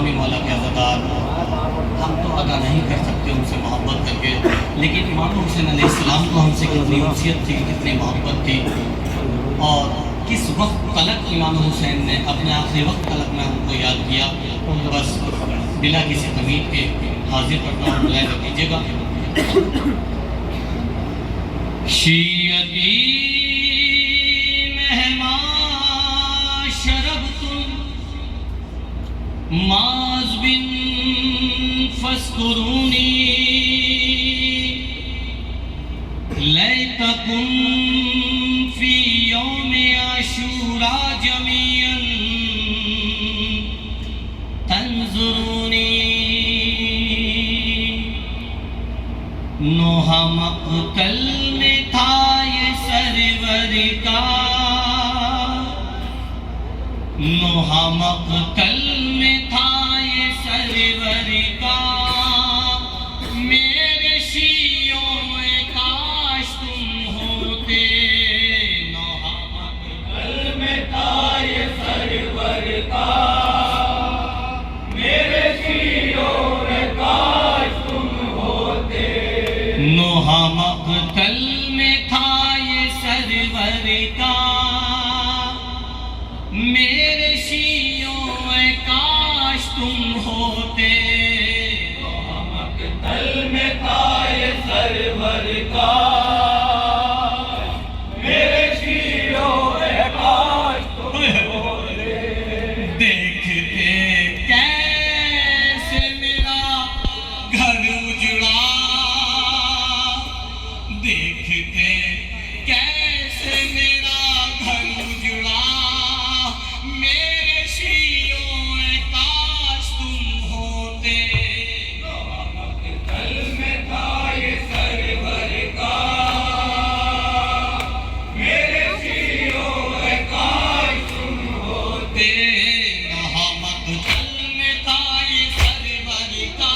मकामी मौला के अज़ादार, हम तो अदा नहीं कर सकते उनसे मोहब्बत करके, लेकिन इमाम हुसैन अलैहिस्सलाम को हमसे कितनी उनसियत थी, कितनी मोहब्बत थी, और किस वक्त तलक इमाम हुसैन ने अपने आखिरी वक्त तलक में हमको याद किया। बस बिना किसी तमीज़ के हाजिर करता हूँ, मुलाहिज़ा कीजिएगा। शीयती मेहमान शरबतुन माज बिन फस्कुरूनी लैतकुम फी यौम आशूरा जमीअन तंजुरूनी। नोहा मक़तल में था ये सरवर का, नोहा मक़तल में था ये सरवर का। मेरे शियों में काश तुम होते, नोहा मक़तल में था ये सरवर का। मेरे शियों में काश तुम होते, नोहा मक़तल में था ये सरवर का। मेरे शियों में काश तुम होते, नोहा मक़तल में था ये सरवर का। मेरे शियों में काश तुम होते। देखते कैसे मेरा घर उजड़ा, देखते कैसे मेरा घर उजड़ा। मेरे शियों में काश तुम होते, नोहा मक़तल में था ये सरवर का। मेरे शियों में काश तुम होते, नोहा मक़तल में था ये सरवर का।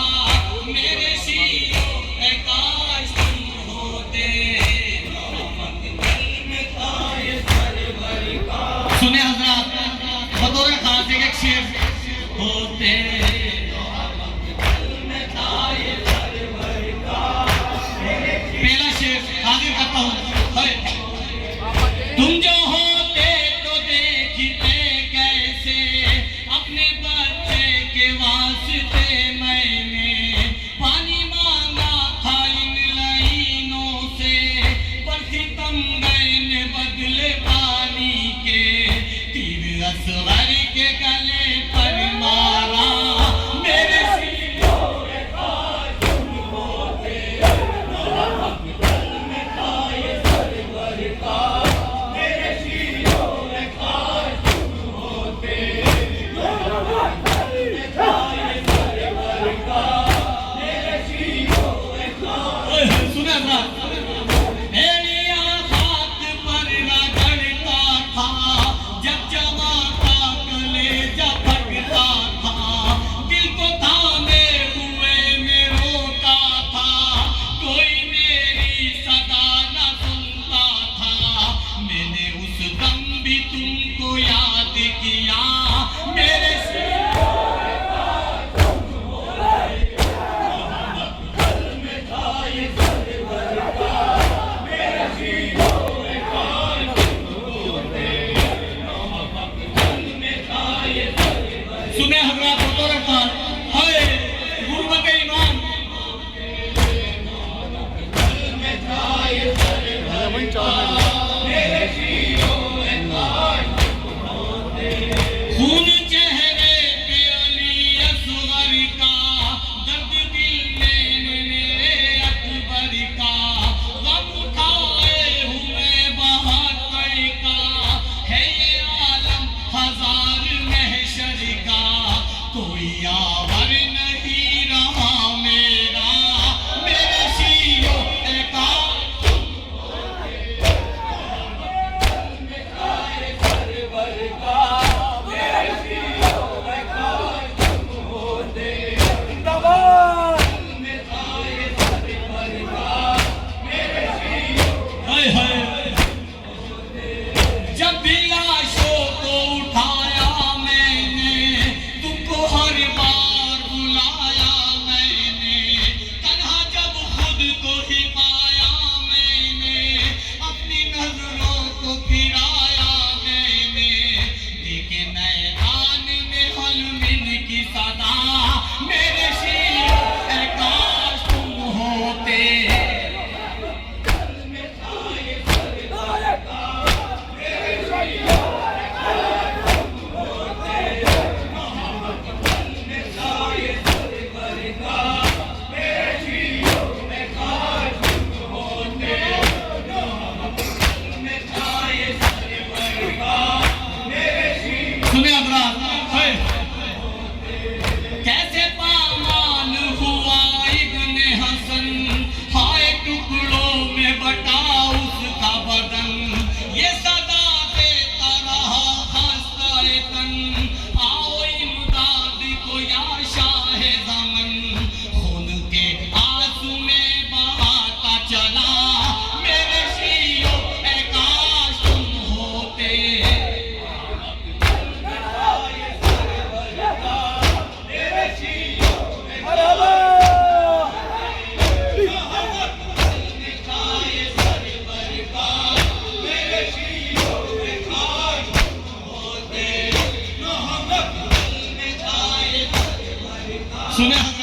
मेरे शियों में काश तुम होते, नोहा मक़तल में था ये सरवर का। सुने हज़रात, बतौर खास एक शेर होते, नोहा मक़तल में था ये सरवर का। पहला शेर हाजिर करता हूँ। तुम जो होते तो देखते कैसे अपने बच्चे के वास्ते मैंने पानी मांगा था इन लाइनों से, पर सितम मैंने बदले पानी के तीर असगर के गले पर मारा। मेरे शियों में काश तुम होते, नोहा मक़तल में था ये सरवर का। मेरे शियों में काश तुम होते, नोहा मक़तल में था ये सरवर का। मेरे शियों में काश। सुना था भेड़िया खाक पर रगड़ता था, जब जमाता कलेजा फटता था। दिल को थामे हुए में रोता था, कोई मेरी सदा न सुनता था। मैंने उस दम भी तुमको याद किया। मेरे शियों में काश तुम होते, नोहा मक़तल में था ये सरवर का। मेरे शियों में काश तुम होते, नोहा मक़तल में था ये सरवर। सुने हज़रात, बतौर खास है गुर्बत ईमान, नोहा मक़तल में था ये सरवर का। मेरे शियों में काश तुम होते। खून चेहरे पे अली असगर का, दर्द दिल में मेरे अकबर का। गम उठाए हुए बहत्तर का है ये आलम हजार महशर का। कोई यावर नहीं रहा मेरा, मेरे शियों में काश तुम होते, नोहा मक़तल में था ये सरवर का। मेरे शियों में काश तुम होते, नोहा मक़तल में था ये सरवर का। मेरे शियों में जब भी लाशों को उठाया मैंने, तुमको हर बार सुने